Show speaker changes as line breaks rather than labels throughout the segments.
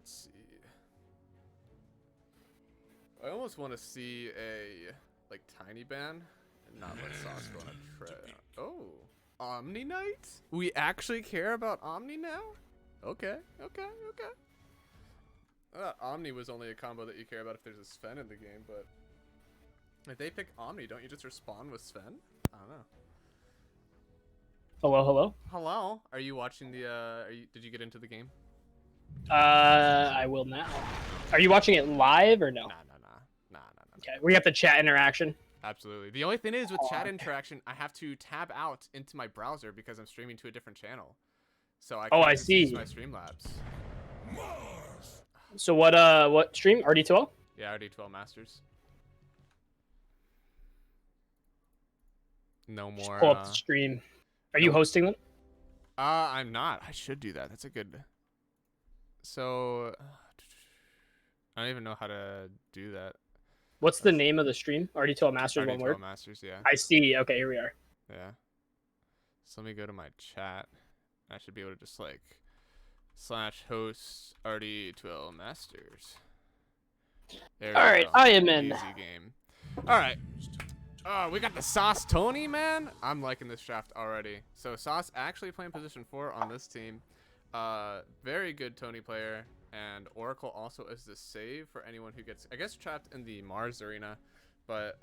Let's see. I almost want to see a like tiny ban and not let Sauce go on a tread. Oh, Omni Knight? We actually care about Omni now? Okay. Omni was only a combo that you care about if there's a Sven in the game, but if they pick Omni, don't you just respond with Sven? I don't know.
Hello.
Hello. Are you watching the? Did you get into the game?
I will now. Are you watching it live or no?
Nah.
Okay, we have the chat interaction.
Absolutely. The only thing is with chat interaction, I have to tab out into my browser because I'm streaming to a different channel. So I can't just use my Streamlabs.
So what stream? RD2L?
Yeah, RD2L Masters. No more.
Just pull up the stream. Are you hosting them?
I'm not. I should do that. That's a good. So I don't even know how to do that.
What's the name of the stream? RD2L Masters, one word?
RD2L Masters, yeah.
I see. Okay, here we are.
Yeah. So let me go to my chat. I should be able to just like /host RD2L Masters. All
right, I am in.
Easy game. All right. Oh, we got the Sauce Tony, man. I'm liking this draft already. So Sauce actually playing position 4 on this team. Very good Tony player. And Oracle also is the save for anyone who gets, I guess, trapped in the Mars arena. But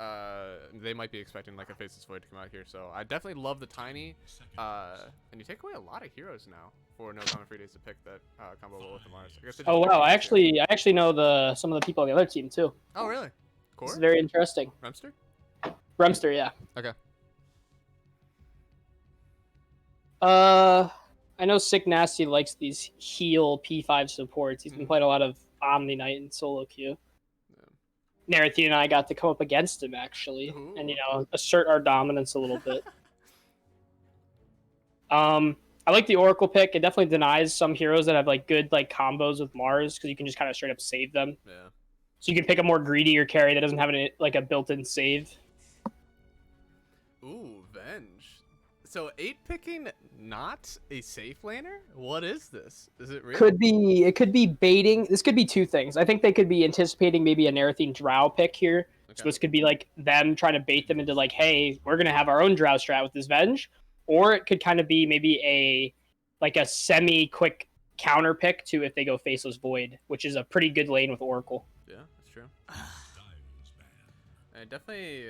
they might be expecting like a Faceless Void to come out here. So I definitely love the Tiny. And you take away a lot of heroes now for no common free days to pick that combo well with the Mars. I guess
Oh wow, I actually know some of the people on the other team too.
Oh really? Core?
It's very interesting.
Remster?
Remster, yeah.
Okay.
I know Sick Nasty likes these heal P5 supports. He's been playing a lot of Omni Knight and solo queue. Yeah. Naruthi and I got to come up against him actually. Ooh. And assert our dominance a little bit. I like the Oracle pick. It definitely denies some heroes that have like good like combos with Mars because you can just kind of straight up save them.
Yeah.
So you can pick a more greedier carry that doesn't have like a built-in save.
Ooh, Venge. So 8 picking not a safe laner? What is this? Is it real?
It could be baiting. This could be two things. I think they could be anticipating maybe a Naruthine Drow pick here. Okay. So this could be like them trying to bait them into like, hey, we're gonna have our own Drow strat with this Venge. Or it could kind of be maybe a semi-quick counter pick to if they go Faceless Void, which is a pretty good lane with Oracle.
Yeah, that's true. I definitely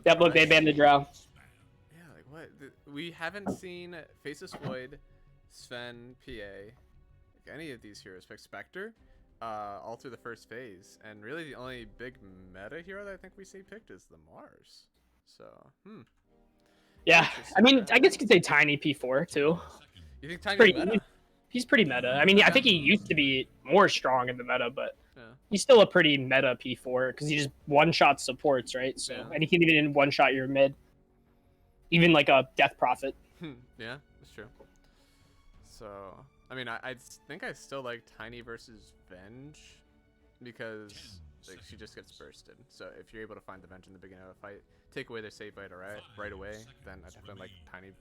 Yep, look, they banned the Drow.
Yeah, like what? We haven't seen Faceless Void, Sven, PA, like any of these heroes pick Spectre, all through the first phase. And really the only big meta hero that I think we see picked is the Mars. So,
Yeah, I mean, I guess you could say Tiny P4 too.
You think Tiny's meta?
He's pretty meta. I mean, I think he used to be more strong in the meta, but he's still a pretty meta P4 because he just one-shot supports, right? So, and he can even one-shot your mid, even like a Death Prophet.
Yeah, that's true. So, I mean, I think I still like Tiny versus Venge because like she just gets bursted. So if you're able to find the Venge in the beginning of a fight, take away their save right away, then I definitely like Tiny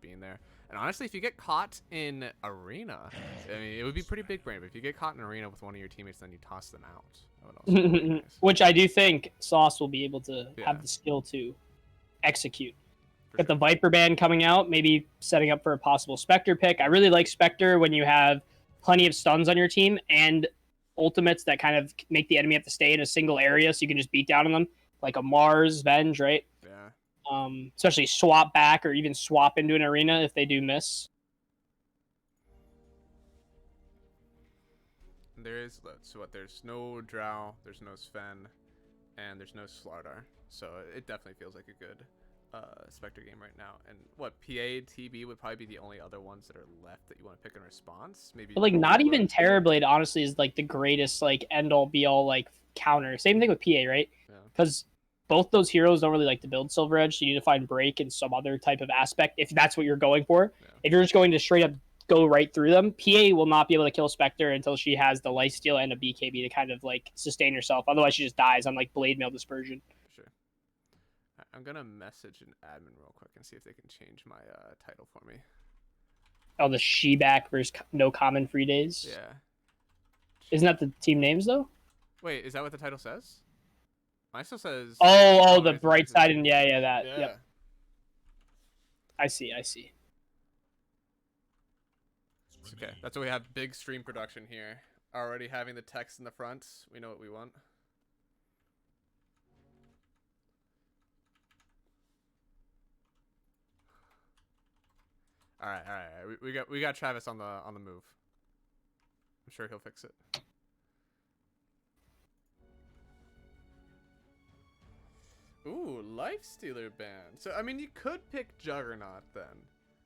being there. And honestly, if you get caught in arena, I mean, it would be pretty big brain. But if you get caught in arena with one of your teammates, then you toss them out. That would also be nice.
Which I do think Sauce will be able to have the skill to execute. Got the Viper band coming out, maybe setting up for a possible Spectre pick. I really like Spectre when you have plenty of stuns on your team and ultimates that kind of make the enemy have to stay in a single area so you can just beat down on them, like a Mars, Venge, right?
Yeah.
Especially swap back or even swap into an arena if they do miss.
There's no Drow, there's no Sven, and there's no Slardar. So it definitely feels like a good Spectre game right now. And what, PA, TB would probably be the only other ones that are left that you want to pick in response. Maybe,
but like not even Terrorblade honestly is like the greatest like end all be all like counter. Same thing with PA, right? Because both those heroes don't really like to build Silver Edge, so you need to find break in some other type of aspect if that's what you're going for. If you're just going to straight up go right through them, PA will not be able to kill Spectre until she has the lifesteal and a BKB to kind of like sustain herself. Otherwise she just dies on like Blade Mail Dispersion.
I'm gonna message an admin real quick and see if they can change my title for me.
Oh, the Shebak versus no common free days.
Yeah.
Isn't that the team names though?
Wait, is that what the title says? Mine still says.
Oh, the
Raising
bright
Texas.
side, and yeah, that.
Yeah.
Yep. I see.
It's okay. That's why we have big stream production here. Already having the text in the front. We know what we want. All right. We got Travis on the move. I'm sure he'll fix it. Ooh, Life Stealer ban. So I mean, you could pick Juggernaut then,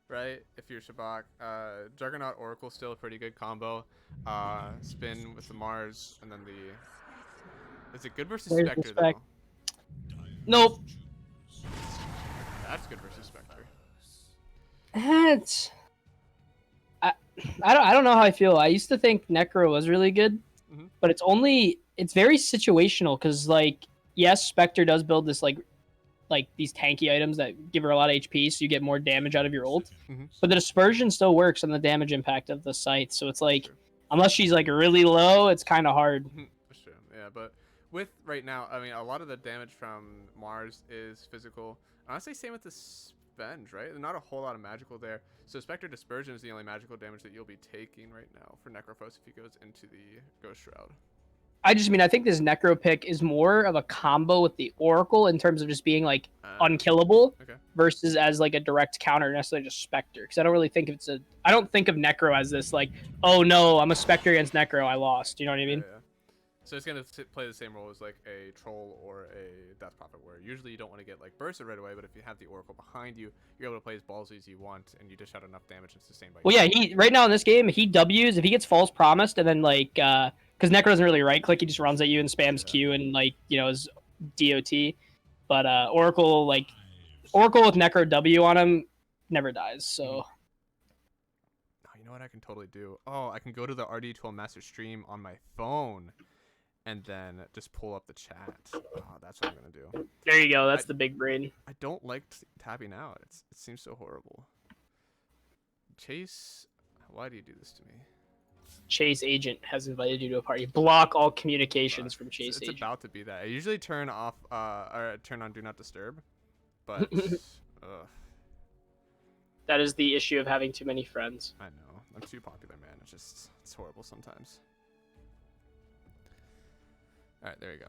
right? If you're Shebak, Juggernaut Oracle still a pretty good combo. Spin with the Mars, and then the. Is it good versus
Where's the
Spectre
spec?
though?
Nope.
That's good versus Spectre.
That's. I don't know how I feel. I used to think Necro was really good, but it's very situational because like yes, Spectre does build this like these tanky items that give her a lot of HP, so you get more damage out of your ult. But the dispersion still works on the damage impact of the site, so it's like unless she's like really low, it's kind of hard.
For sure, yeah. But with right now, I mean, a lot of the damage from Mars is physical. Honestly, same with the Spenge, right? There's not a whole lot of magical there. So Spectre Dispersion is the only magical damage that you'll be taking right now for Necrophos if he goes into the Ghost Shroud.
I think this Necro pick is more of a combo with the Oracle in terms of just being like unkillable versus as like a direct counter, necessarily just Spectre. Because I don't really think I don't think of Necro as this like, oh no, I'm a Spectre against Necro, I lost. You know what I mean?
Yeah. So it's gonna play the same role as like a Troll or a Death Prophet, where usually you don't want to get like bursted right away, but if you have the Oracle behind you, you're able to play as ballsy as you want, and you dish out enough damage and sustain by.
Well, yeah, he right now in this game he W's if he gets false promised and then like because Necro doesn't really right click, he just runs at you and spams Q and like his DOT, but Oracle with Necro W on him never dies. So.
Oh, you know what I can totally do? Oh, I can go to the RD2L Master Stream on my phone. And then just pull up the chat. Oh, that's what I'm gonna do.
There you go. That's the big brain.
I don't like tapping out. It seems so horrible. Chase, why do you do this to me?
Chase Agent has invited you to a party. Block all communications from Chase Agent.
It's about to be that. I usually turn off or turn on Do Not Disturb, but
that is the issue of having too many friends.
I know. I'm too popular, man. It's horrible sometimes. Alright, there you go.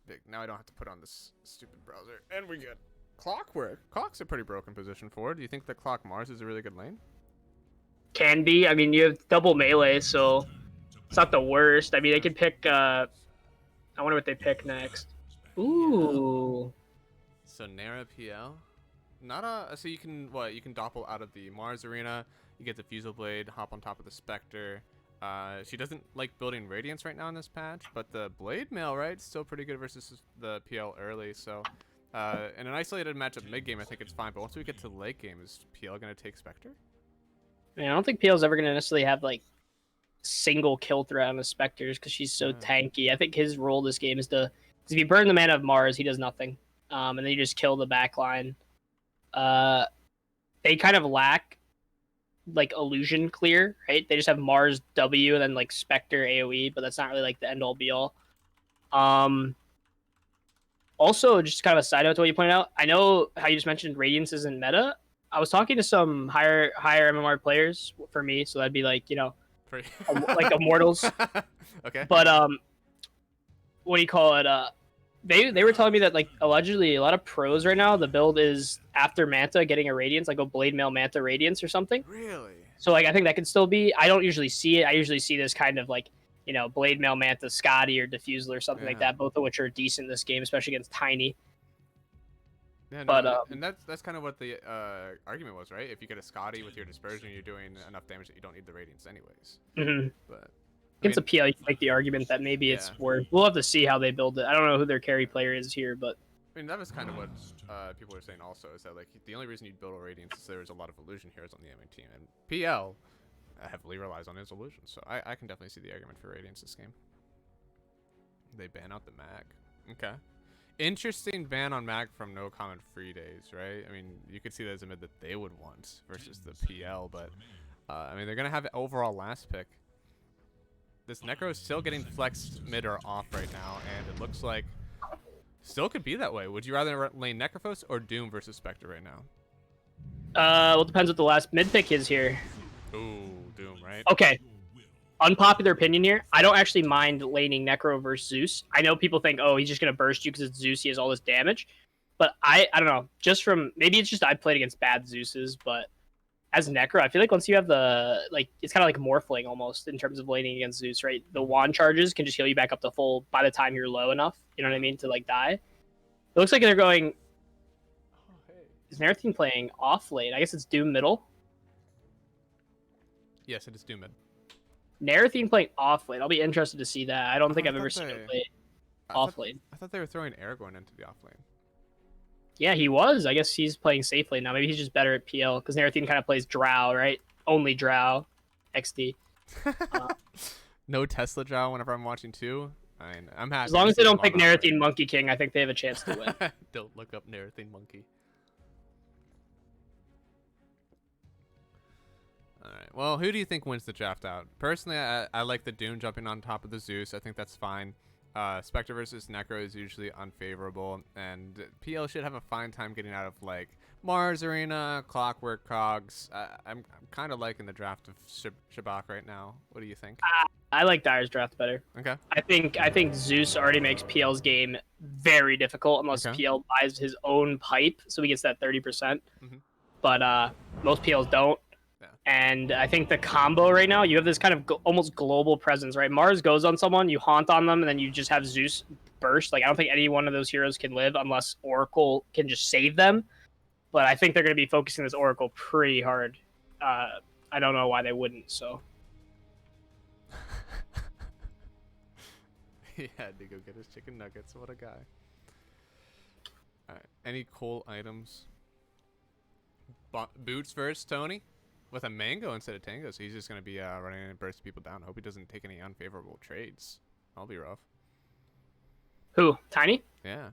Big. Now I don't have to put on this stupid browser. And we get Clockwork. Clock's a pretty broken position for. Do you think the Clock Mars is a really good lane?
Can be. I mean, you have double melee, so it's not the worst. I mean, they could pick... I wonder what they pick next. Ooh.
So Nara PL? Not a... So you can... What? You can doppel out of the Mars arena. You get the Fusel Blade, hop on top of the Spectre. She doesn't like building Radiance right now in this patch, but the Blade Mail, right, still pretty good versus the PL early. So, in an isolated matchup mid game, I think it's fine. But once we get to late game, is PL gonna take Spectre?
I mean, I don't think PL's ever gonna necessarily have like single kill threat on the Spectres because she's so tanky. I think his role this game is to, because if you burn the mana of Mars, he does nothing, and then you just kill the back line. They kind of lack like illusion clear, right? They just have Mars W and then like Spectre AoE, but that's not really like the end all be all. Also, just kind of a side note to what you pointed out, I know how you just mentioned Radiance isn't meta. I was talking to some higher MMR players for me, so that'd be like like Immortals.
Okay.
But what do you call it? They were telling me that like allegedly a lot of pros right now, the build is after Manta getting a Radiance, like a Blade Mail Manta Radiance or something.
Really?
So like I think that could still be. I don't usually see it. I usually see this kind of like Blade Mail Manta Scotty or Diffusal or something like that, both of which are decent in this game, especially against Tiny.
Yeah, no, but and that's kind of what the argument was, right? If you get a Scotty with your Dispersion, you're doing enough damage that you don't need the Radiance anyways. But
against a PL, you can make the argument that maybe it's worth. We'll have to see how they build it. I don't know who their carry player is here, but
I mean that was kind of what people were saying also, is that like the only reason you'd build a Radiance is there was a lot of illusion heroes on the enemy team, and PL heavily relies on his illusion, so I can definitely see the argument for Radiance this game. They ban out the mag. Okay. Interesting ban on mag from no common free days, right? I mean, you could see that as a mid that they would want versus the PL, but I mean, they're gonna have overall last pick. this Necro is still getting flexed mid or off right now, and it looks like still could be that way. Would you rather lane Necrophos or Doom versus Spectre right now?
Well, it depends what the last mid pick is here.
Ooh, Doom, right?
Okay. Unpopular opinion here. I don't actually mind laning Necro versus Zeus. I know people think, oh, he's just going to burst you because it's Zeus. He has all this damage. But I don't know. Just from, maybe it's just I played against bad Zeuses, but as Necro, I feel like once you have the, like, it's kind of like Morphling almost in terms of laning against Zeus, right? The wand charges can just heal you back up to full by the time you're low enough, you know what I mean, to, like, die. It looks like they're going, is Narathine playing off lane? I guess it's Doom middle.
Yes, it is Doom mid.
Narathine playing off lane. I'll be interested to see that. I don't think I've ever seen him play off lane.
I thought they were throwing Aragorn into the off lane.
Yeah, he was. I guess he's playing safe lane now. Maybe he's just better at PL because Narathine kind of plays Drow, right? Only Drow. XD.
No Tesla Drow whenever I'm watching too. I'm happy.
As long as they don't pick Narathine Monkey King, I think they have a chance to win.
Don't look up Narathine Monkey. Alright, well, who do you think wins the draft out? Personally, I like the Doom jumping on top of the Zeus. I think that's fine. Spectre versus Necro is usually unfavorable, and PL should have a fine time getting out of, like, Mars Arena, Clockwork Cogs. I'm kind of liking the draft of Shebak right now. What do you think?
I like Dyer's draft better.
Okay.
I think Zeus already makes PL's game very difficult unless PL buys his own pipe, so he gets that 30%. Mm-hmm. But most PLs don't. And I think the combo right now, you have this kind of almost global presence, right? Mars goes on someone, you haunt on them, and then you just have Zeus burst. Like, I don't think any one of those heroes can live unless Oracle can just save them. But I think they're going to be focusing this Oracle pretty hard. I don't know why they wouldn't, so.
He had to go get his chicken nuggets. What a guy. All right. Any cool items? Boots first, Tony? With a mango instead of tango, so he's just going to be running in and burst people down. Hope he doesn't take any unfavorable trades. That'll be rough.
Who? Tiny?
Yeah.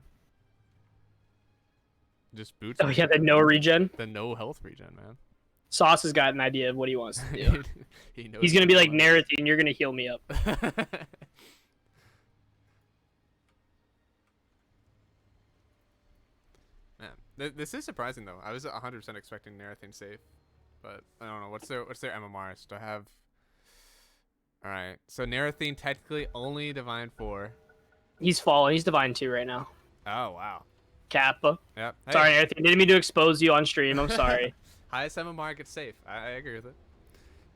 Just boots.
Oh, yeah, the no regen?
The no health regen, man.
Sauce has got an idea of what he wants to do.
He knows
he's going to be like, Narathine, you're going to heal me up. Man,
this is surprising, though. I was 100% expecting Narathine safe. But I don't know. What's their MMRs? Do I have? All right. So Narathine technically only Divine 4.
He's fallen. He's Divine 2 right now.
Oh wow.
Kappa.
Yep. Hey.
Sorry, Narathine. Didn't mean to expose you on stream. I'm sorry.
Highest MMR gets safe. I agree with it.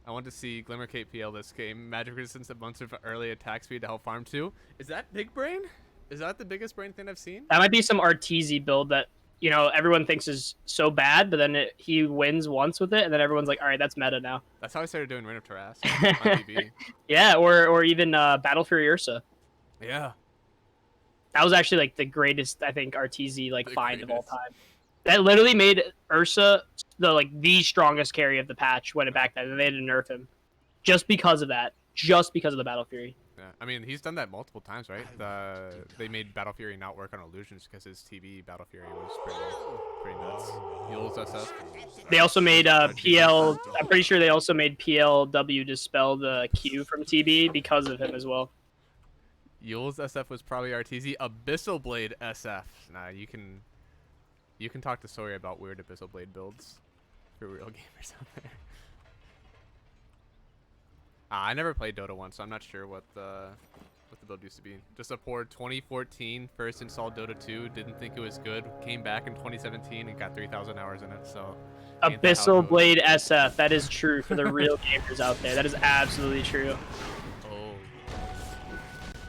I want to see Glimmer Cape PL this game. Magic Resistance, a bunch of early attack speed to help farm too. Is that big brain? Is that the biggest brain thing I've seen?
That might be some RTZ build that, you know, everyone thinks is so bad, but then he wins once with it, and then everyone's like, all right, that's meta now.
That's how I started doing Reign of Terras on TV.
Yeah, or even Battle Fury Ursa.
Yeah.
That was actually, like, the greatest, I think, RTZ, like, find of all time. That literally made Ursa the strongest carry of the patch when it back then, and they had to nerf him. Just because of that. Just because of the Battle Fury.
Yeah, I mean, he's done that multiple times, right? They made Battle Fury not work on illusions because his TB Battle Fury was pretty nuts. Yule's SF.
They also made PL. I'm pretty sure they also made PLW dispel the Q from TB because of him as well.
Yule's SF was probably RTZ. Abyssal Blade SF. Nah, you can talk to Sawyer about weird Abyssal Blade builds for real gamers out there. I never played Dota 1, so I'm not sure what the build used to be. Just a poor 2014 first installed Dota 2. Didn't think it was good. Came back in 2017 and got 3,000 hours in it. So
Abyssal Blade SF. That is true for the real gamers out there. That is absolutely true.
Oh,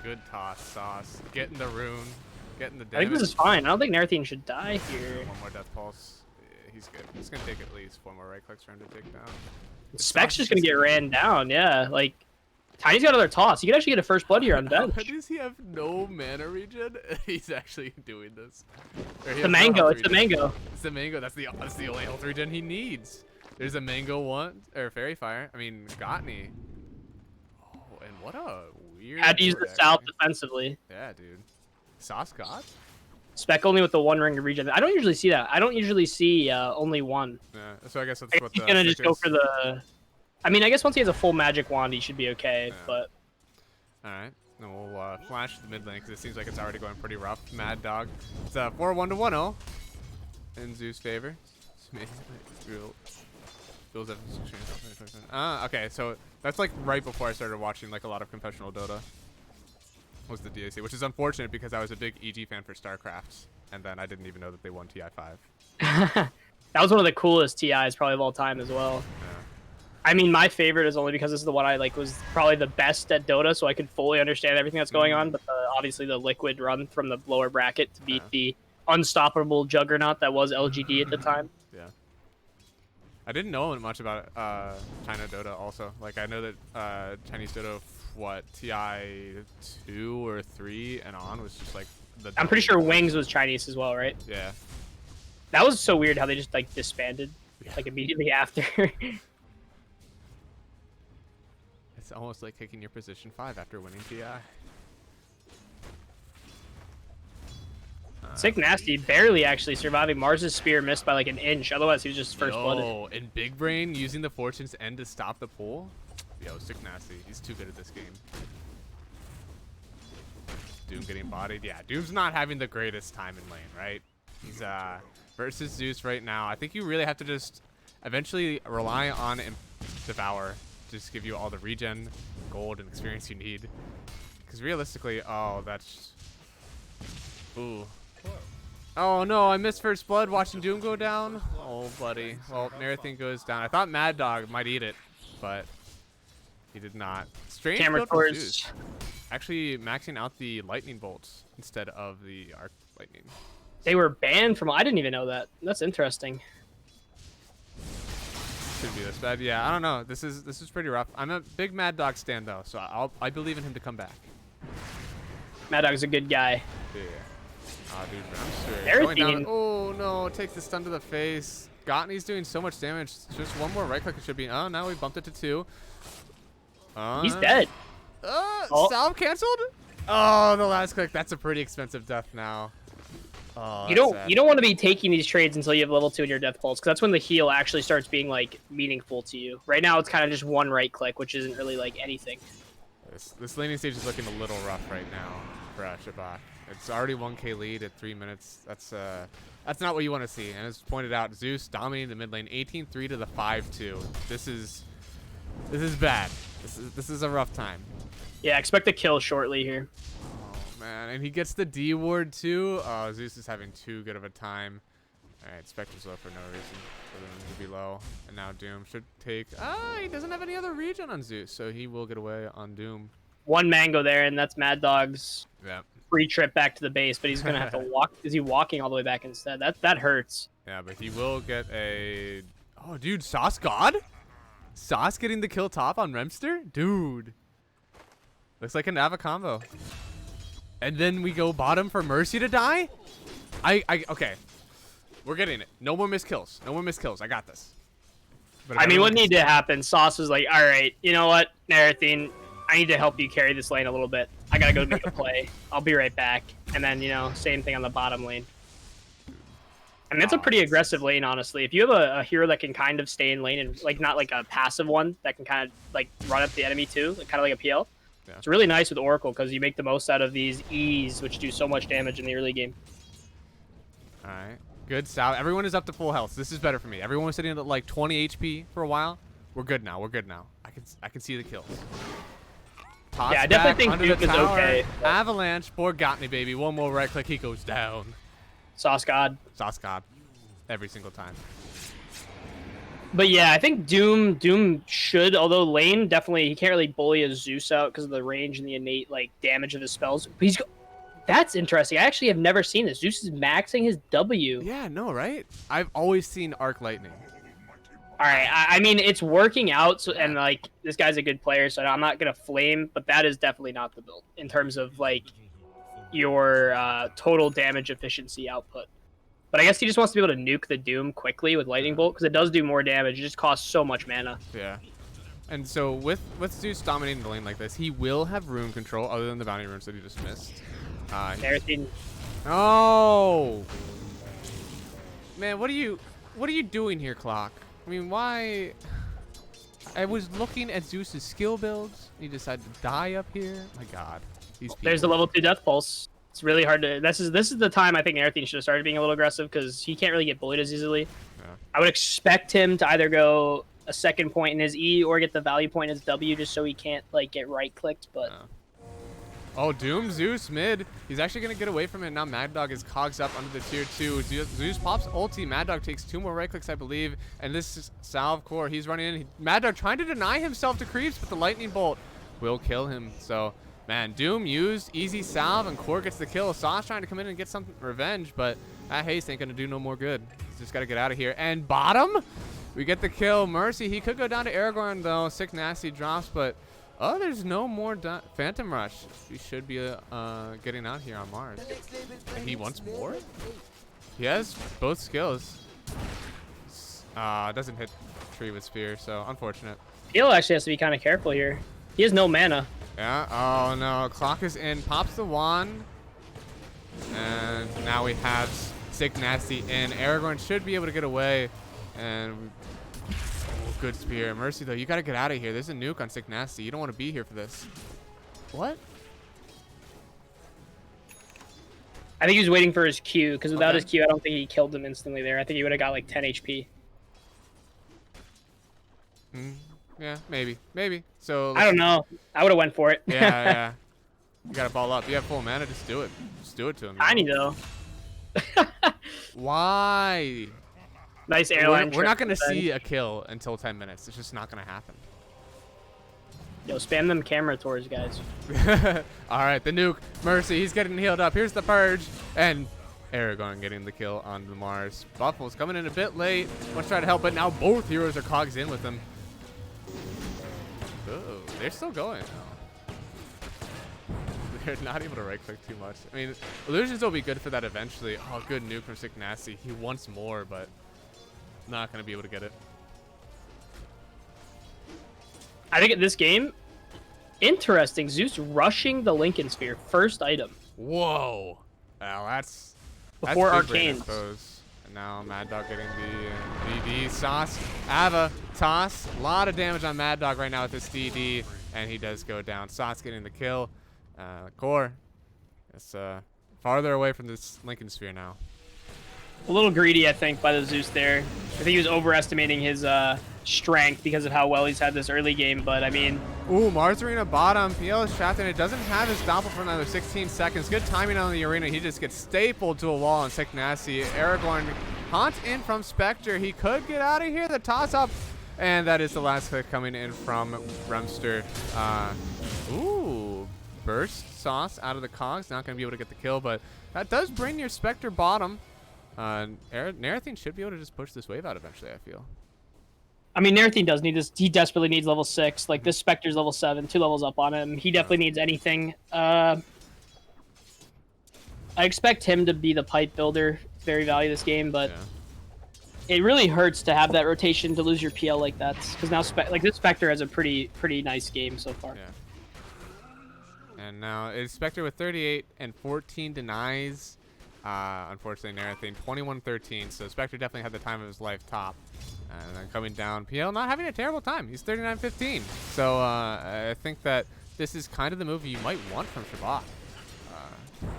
good toss, Sauce. Get in the rune. Get in the damage.
I think this is fine. I don't think Narathine should die here.
One more Death Pulse. Yeah, he's good. It's gonna take at least 4 more right clicks for him to take down.
Spec's just gonna get ran down, yeah. Like, Tiny's got another toss. You could actually get a first blood here on bench.
Why does he have no mana regen? He's actually doing this.
The mango. It's the mango.
It's the mango. That's the only health regen he needs. There's a mango one or fairy fire. I mean, Gotney. Oh, and what a weird.
Had to use the south defensively.
Yeah, dude. Sauce got.
Spec only with the 1 ring of regen. I don't usually see that. I don't usually see only 1.
Yeah, so I guess that's what
he's gonna just go for the. I mean, I guess once he has a full magic wand, he should be okay. Yeah. But
All right. And we'll flash to the mid lane because it seems like it's already going pretty rough. Mad Dog. It's 4-1 to 1-0 in Zeus' favor. Okay, so that's like right before I started watching like a lot of confessional Dota. Was the DAC, which is unfortunate because I was a big EG fan for StarCraft, and then I didn't even know that they won TI5.
That was one of the coolest TIs probably of all time as well.
Yeah.
I mean, my favorite is only because this is the one I like was probably the best at Dota, so I could fully understand everything that's going on. But obviously the Liquid run from the lower bracket to beat the unstoppable juggernaut that was LGD at the time.
Yeah. I didn't know much about China Dota also. Like I know that Chinese Dota, what, TI 2 or 3 and on was just like the.
I'm pretty sure Wings was Chinese as well, right?
Yeah.
That was so weird how they just like disbanded like immediately after.
It's almost like kicking your position 5 after winning TI.
Sick Nasty barely actually surviving. Mars's spear missed by like an inch. Otherwise, he was just first blooded.
Oh, and Big Brain using the Fortune's End to stop the pull. Yo, Sick Nasty. He's too good at this game. Doom getting bodied. Yeah, Doom's not having the greatest time in lane, right? He's versus Zeus right now. I think you really have to just eventually rely on Devour. Just give you all the regen, gold, and experience you need. Because realistically, oh, that's... Ooh. Oh no, I missed first blood watching Doom go down. Oh, buddy. Well, everything goes down. I thought Mad Dog might eat it, but he did not. Strange
Camera
build for
towards.
Zeus. Actually maxing out the lightning bolts instead of the arc lightning.
They were banned from. I didn't even know that. That's interesting.
Shouldn't be this bad. Yeah, I don't know. This is pretty rough. I'm a big Mad Dog stan though, so I believe in him to come back.
Mad Dog's a good guy.
Yeah. Oh, dude, I'm
Everything.
Oh no! Takes the stun to the face. Gottney's doing so much damage. Just one more right click it should be. Oh, now we bumped it to 2.
He's dead.
Salve canceled. Oh, the last click. That's a pretty expensive death now. Oh,
You don't want to be taking these trades until you have level 2 in your death pulse, because that's when the heal actually starts being like meaningful to you. Right now, it's kind of just one right click, which isn't really like anything.
This laning stage is looking a little rough right now for Shebak. It's already 1k lead at 3 minutes. That's not what you want to see. And as pointed out, Zeus dominating the mid lane, 18-3 to the 5-2. This is bad. This is a rough time.
Yeah, expect a kill shortly here.
Oh man, and he gets the D ward too. Oh, Zeus is having too good of a time. All right, Spectre's low for no reason for them to be low, and now Doom should take. He doesn't have any other regen on Zeus, so he will get away on Doom.
One mango there, and that's Mad Dog's
Yeah.
free trip back to the base, but he's gonna have to walk. Is he walking all the way back instead? That hurts.
Yeah, but he will get a. Oh, dude, Sauce God? Sauce getting the kill top on Remster? Dude. Looks like an Ava combo. And then we go bottom for Mercy to die? Okay. We're getting it. No more missed kills. No more missed kills. I got this. But
I mean, what needed to happen? Sauce was like, all right, you know what, Narathine, I need to help you carry this lane a little bit. I gotta go make a play. I'll be right back. And then, same thing on the bottom lane. And that's a pretty aggressive lane, honestly. If you have a hero that can kind of stay in lane and like not like a passive one that can kind of like run up the enemy too, like, kind of like a PL. Yeah. It's really nice with Oracle because you make the most out of these E's, which do so much damage in the early game.
All right. Good style. Everyone is up to full health. This is better for me. Everyone was sitting at like 20 HP for a while. We're good now. We're good now. I can see the kills. Toss
yeah, I definitely think Duke is okay.
Avalanche for Gottney, baby. One more right click, he goes down.
Sauce God.
Sauce God. Every single time.
But yeah, I think Doom should, although lane definitely, he can't really bully a Zeus out because of the range and the innate like damage of his spells. But that's interesting. I actually have never seen this. Zeus is maxing his W.
Yeah, no, right? I've always seen Arc Lightning.
All right, I mean, it's working out, so, and like this guy's a good player, so I'm not gonna flame, but that is definitely not the build in terms of like your total damage efficiency output. But I guess he just wants to be able to nuke the Doom quickly with Lightning Bolt because it does do more damage. It just costs so much mana.
Yeah. And so with Zeus dominating the lane like this, he will have rune control other than the bounty runes that he just missed. Oh! Man, what are you doing here, Clock? I mean, why? I was looking at Zeus's skill builds. He decided to die up here. My God, these people.
There's the level 2 death pulse. It's really hard to. This is the time I think Naruthine should have started being a little aggressive because he can't really get bullied as easily.
Yeah.
I would expect him to either go a second point in his E or get the value point in his W just so he can't like get right clicked. But
oh, Doom Zeus mid. He's actually gonna get away from it now. Mad Dog is cogs up under the tier 2. Zeus pops ulti. Mad Dog takes 2 more right clicks, I believe. And this is Salve Core. He's running in. Mad Dog trying to deny himself to creeps, but the lightning bolt will kill him. So. Man, Doom used easy salve, and Core gets the kill. Sauce trying to come in and get some revenge, but that haste ain't gonna do no more good. He's just gotta get out of here. And bottom, we get the kill. Mercy, he could go down to Aragorn though. Sick nasty drops, but there's no more Phantom Rush. He should be getting out here on Mars. And he wants more? He has both skills. Doesn't hit tree with spear, so unfortunate.
Heal actually has to be kind of careful here. He has no mana.
Yeah, oh no, clock is in, pops the wand, and now we have Sick Nasty in. Aragorn should be able to get away, and good spear. Mercy though, you gotta get out of here. There's a nuke on Sick Nasty. You don't want to be here for this. What?
I think he was waiting for his Q, because without his Q, I don't think he killed him instantly there. I think he would have got like 10 HP.
Yeah, maybe. So
I don't know. I would have went for it.
yeah. You gotta ball up. You have full mana. Just do it. Just do it to him.
Tiny though.
Why?
Nice airline.
We're not gonna see a kill until 10 minutes. It's just not gonna happen.
Yo, spam them camera tours, guys.
All right, the nuke. Mercy, he's getting healed up. Here's the purge, and Aragorn getting the kill on the Mars. Buffalo's coming in a bit late. Let's try to help, but now both heroes are cogs in with him. Oh, they're still going now. They're not able to right click too much. I mean, illusions will be good for that eventually. Oh, good nuke from Sick Nasty. He wants more, but not going to be able to get it.
I think at this game, interesting. Zeus rushing the Lincoln Sphere, first item.
Whoa. Well, that's
before
Arcanes. And now Mad Dog getting the DD. Sauce, Ava, toss. A lot of damage on Mad Dog right now with this DD, and he does go down. Sauce getting the kill. Core is farther away from this Lincoln Sphere now.
A little greedy, I think, by the Zeus there. I think he was overestimating his strength because of how well he's had this early game, but I mean...
Ooh, Mars Arena bottom. PL is trapped, and it doesn't have his doppel for another 16 seconds. Good timing on the arena. He just gets stapled to a wall on Sick Nasty. Aragorn haunt in from Spectre. He could get out of here. The toss-up, and that is the last click coming in from Remster. Ooh, burst Sauce out of the cogs. Not going to be able to get the kill, but that does bring your Spectre bottom. Naruthine should be able to just push this wave out eventually, I feel.
I mean, Naruthine does need this. He desperately needs level 6. Like, this Spectre's level 7, 2 levels up on him. He definitely needs anything. I expect him to be the pipe builder. Very value this game, but it really hurts to have that rotation to lose your PL like that. Because now, this Spectre has a pretty nice game so far.
Yeah. And now it's Spectre with 38 and 14 denies. Unfortunately, Naruthine 21-13, so Spectre definitely had the time of his life top. And then coming down, PL not having a terrible time. He's 39-15. So I think that this is kind of the move you might want from Shebak.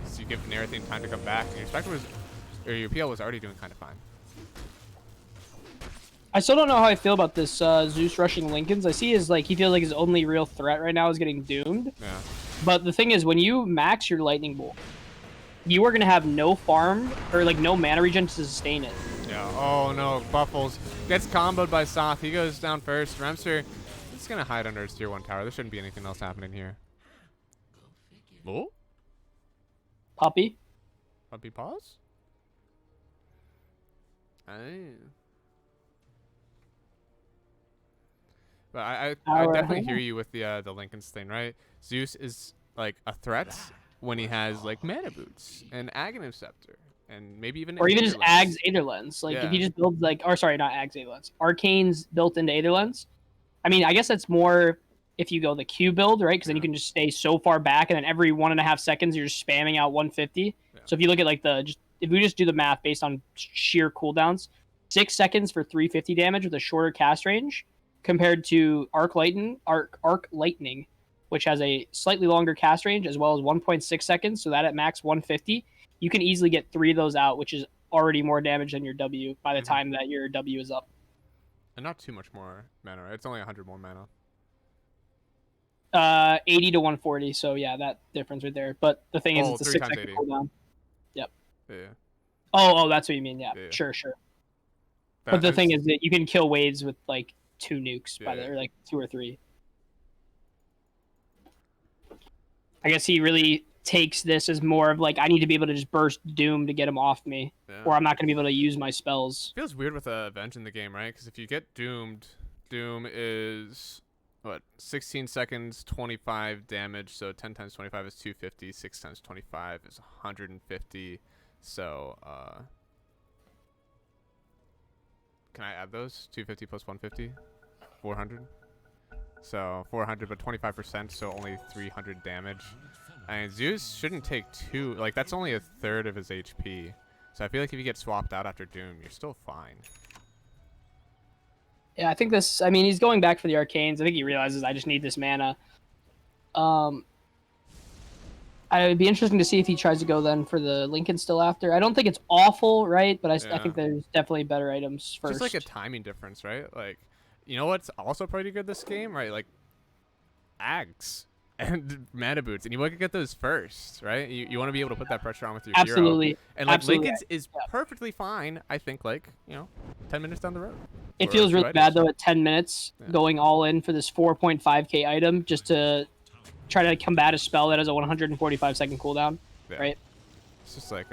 So you give Naruthine time to come back. And your Spectre your PL was already doing kind of fine.
I still don't know how I feel about this Zeus rushing Lincolns. I see he feels like his only real threat right now is getting doomed.
Yeah.
But the thing is, when you max your Lightning Bolt, you are going to have no farm or no mana regen to sustain it.
Yeah. Oh no, Buffles gets comboed by Soth. He goes down first. Remster is going to hide under his tier 1 tower. There shouldn't be anything else happening here. Oh?
Puppy
pause? But I definitely hear you with the Lincoln's thing, right? Zeus is like a threat when he has like mana boots and Aghanim Scepter and maybe even
just Ags Aetherlens. If he just builds or sorry, not Ags Aetherlens. Arcane's built into Aetherlens. I mean, I guess that's more if you go the Q build, right? Because then you can just stay so far back, and then every 1.5 seconds you're just spamming out 150. Yeah. So if you look at if we just do the math based on sheer cooldowns, 6 seconds for 350 damage with a shorter cast range compared to Arc Lightning, which has a slightly longer cast range as well as 1.6 seconds, so that at max 150, you can easily get 3 of those out, which is already more damage than your W by the time that your W is up.
And not too much more mana, right? It's only 100 more mana.
80 to 140, so yeah, that difference right there. But the thing is, it's a 6 second cooldown. Yep.
Yeah.
Oh, that's what you mean. Yeah,
yeah.
sure. But the thing is that you can kill waves with like 2 nukes or like 2 or 3. I guess he really takes this as more of like, I need to be able to just burst Doom to get him off me, or I'm not going to be able to use my spells.
It feels weird with a Venge in the game, right? Because if you get doomed, Doom is, what, 16 seconds, 25 damage, so 10 times 25 is 250, 6 times 25 is 150, so, can I add those? 250 plus 150? 400? So 400, but 25%, so only 300 damage. And Zeus shouldn't take 2. Like, that's only a third of his HP. So I feel like if you get swapped out after Doom, you're still fine.
Yeah, I think this... I mean, he's going back for the Arcanes. I think he realizes I just need this mana. It would be interesting to see if he tries to go then for the Lincoln still after. I don't think it's awful, right? But I think there's definitely better items first.
Just like a timing difference, right? Like, you know what's also pretty good this game, right? Like, Ags and Mana Boots, and you want to get those first, right? You want to be able to put that pressure on with your hero. And like Lincoln's is perfectly fine, I think, like, 10 minutes down the road.
It feels really bad though at 10 minutes going all in for this 4.5k item just to try to combat a spell that has a 145 second cooldown, right?
It's just like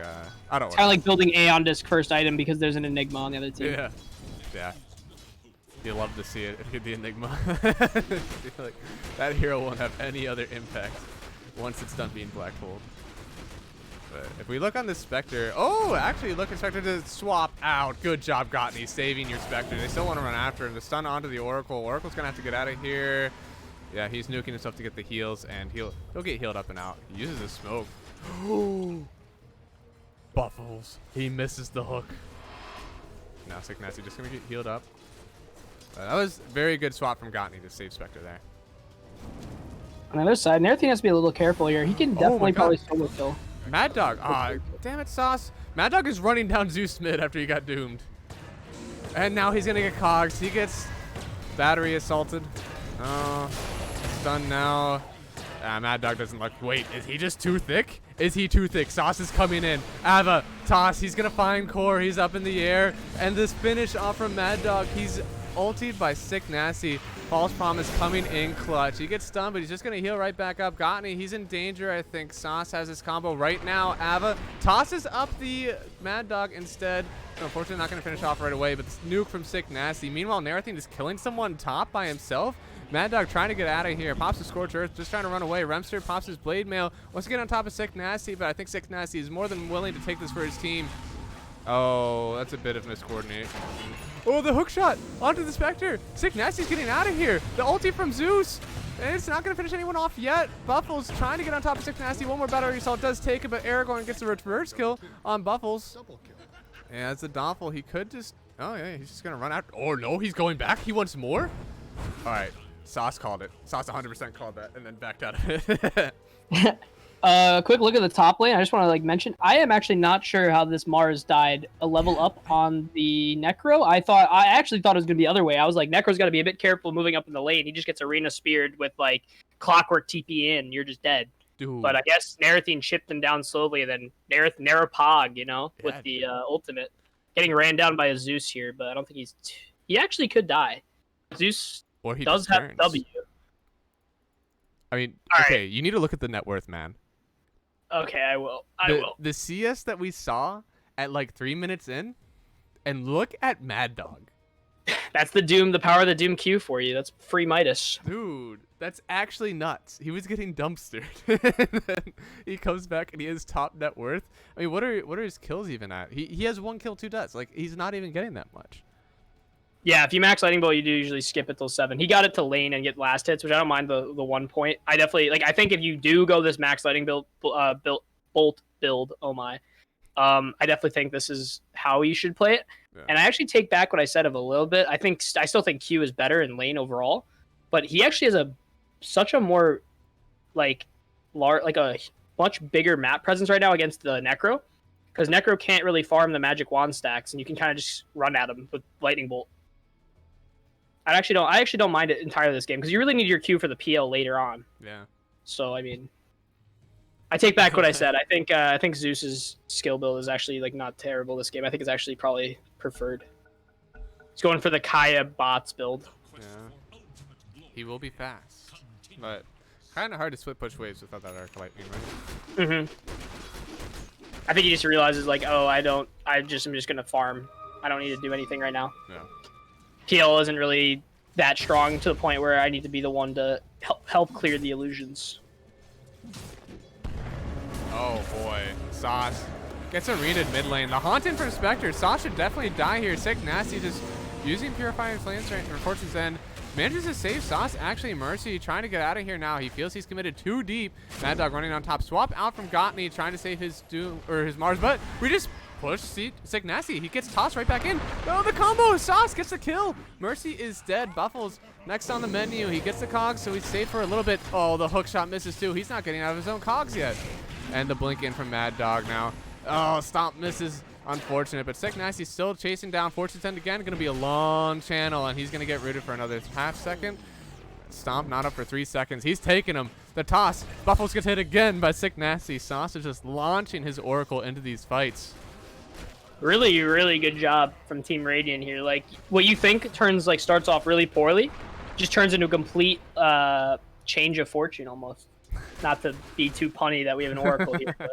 I don't.
It's kind of like building Aeon Disc first item because there's an Enigma on the other team.
Yeah. You love to see it. The Enigma. Like, that hero won't have any other impact once it's done being black holed. But if we look on the Spectre, actually look at Spectre to swap out. Good job, Gottney, saving your Spectre. They still want to run after him. The stun onto the Oracle. Oracle's gonna have to get out of here. Yeah, he's nuking himself to get the heals, and he'll get healed up and out. He uses his smoke. Buffles. He misses the hook. Now Sick Nasty just gonna get healed up. That was very good swap from Gottney to save Spectre there.
On the other side, Naruthine has to be a little careful here. He can definitely probably solo kill.
Mad Dog. Damn it, Sauce. Mad Dog is running down Zeus mid after he got doomed. And now he's gonna get cogs. He gets battery assaulted. Stunned now. Mad Dog doesn't look. Wait, is he just too thick? Is he too thick? Sauce is coming in. Ava, toss. He's gonna find Core. He's up in the air. And this finish off from Mad Dog. He's ultied by Sick Nasty. False Promise coming in clutch. He gets stunned, but he's just gonna heal right back up. Gottney, he's in danger, I think. Sauce has his combo right now. Ava tosses up the Mad Dog instead. Unfortunately, not gonna finish off right away, but this nuke from Sick Nasty. Meanwhile, Naruthine is killing someone top by himself. Mad Dog trying to get out of here. Pops the Scorch Earth, just trying to run away. Remster pops his Blade Mail. Wants to get on top of Sick Nasty, but I think Sick Nasty is more than willing to take this for his team. Oh, that's a bit of miscoordination. Oh, the hook shot onto the Spectre. Sick Nasty's getting out of here. The ulti from Zeus. And it's not going to finish anyone off yet. Buffles trying to get on top of Sick Nasty. One more battery assault does take it, but Aragorn gets a reverse kill on Buffles. Yeah, it's a Doppel. He could just... Oh, yeah, he's just going to run out. Oh, no, he's going back. He wants more? All right. Sauce called it. Sauce 100% called that and then backed out of it.
Quick look at the top lane. I just want to mention, I am actually not sure how this Mars died a level up on the Necro. I actually thought it was going to be the other way. I was like, Necro's got to be a bit careful moving up in the lane. He just gets arena speared with clockwork TP in. You're just dead.
Dude.
But I guess Naruthine chipped him down slowly, and then Narapog, with the ultimate. Getting ran down by a Zeus here, but I don't think he actually could die. Zeus does have W.
I mean,
right.
You need to look at the net worth, man.
Okay, I will. I will.
The CS that we saw at 3 minutes in, and look at Mad Dog.
That's the power of the Doom Q for you. That's free Midas.
Dude, that's actually nuts. He was getting dumpstered. And then he comes back and he has top net worth. I mean, what are his kills even at? He has 1 kill, 2 deaths. He's not even getting that much.
Yeah, if you max Lightning Bolt, you do usually skip it till 7. He got it to lane and get last hits, which I don't mind the 1 point. I definitely I think if you do go this max Lightning Bolt build, oh my, I definitely think this is how you should play it.
Yeah.
And I actually take back what I said of a little bit. I still think Q is better in lane overall, but he actually has such a more like a much bigger map presence right now against the Necro, because Necro can't really farm the magic wand stacks, and you can kind of just run at him with lightning bolt. I actually don't mind it entirely this game, because you really need your Q for the PL later on.
Yeah.
So I mean, I take back what I said. I think Zeus's skill build is actually like not terrible this game. I think it's actually probably preferred. He's going for the Kaya bots build.
Yeah. He will be fast, but kind of hard to split push waves without that arc lightning, right?
Mm-hmm. I think he just realizes like, oh, I'm just gonna farm. I don't need to do anything right now.
Yeah.
PL isn't really that strong to the point where I need to be the one to help clear the illusions.
Oh boy, Sauce gets arenaed mid lane. The Haunted from Spectre. Sauce should definitely die here. Sick Nasty just using Purifying Flames right for Fortune's End. Manages to save Sauce. Actually, Mercy trying to get out of here now. He feels he's committed too deep. Mad Dog running on top. Swap out from Gottney trying to save his Doom or his Mars, but we just push Sick Nasty. He gets tossed right back in. Oh, the combo! Sauce gets the kill. Mercy is dead. Buffles next on the menu. He gets the cogs, so he's safe for a little bit. Oh, the hook shot misses too. He's not getting out of his own cogs yet. And the blink in from Mad Dog now. Oh, Stomp misses. Unfortunate, but Sick Nasty's still chasing down Fortune's End again. Going to be a long channel, and he's going to get rooted for another half second. Stomp not up for 3 seconds. He's taking him. The toss. Buffles gets hit again by Sick Nasty. Sauce is just launching his Oracle into these fights.
Really, really good job from Team Radiant here. Like, what you think starts off really poorly, just turns into a complete change of fortune almost. Not to be too punny that we have an Oracle here, but...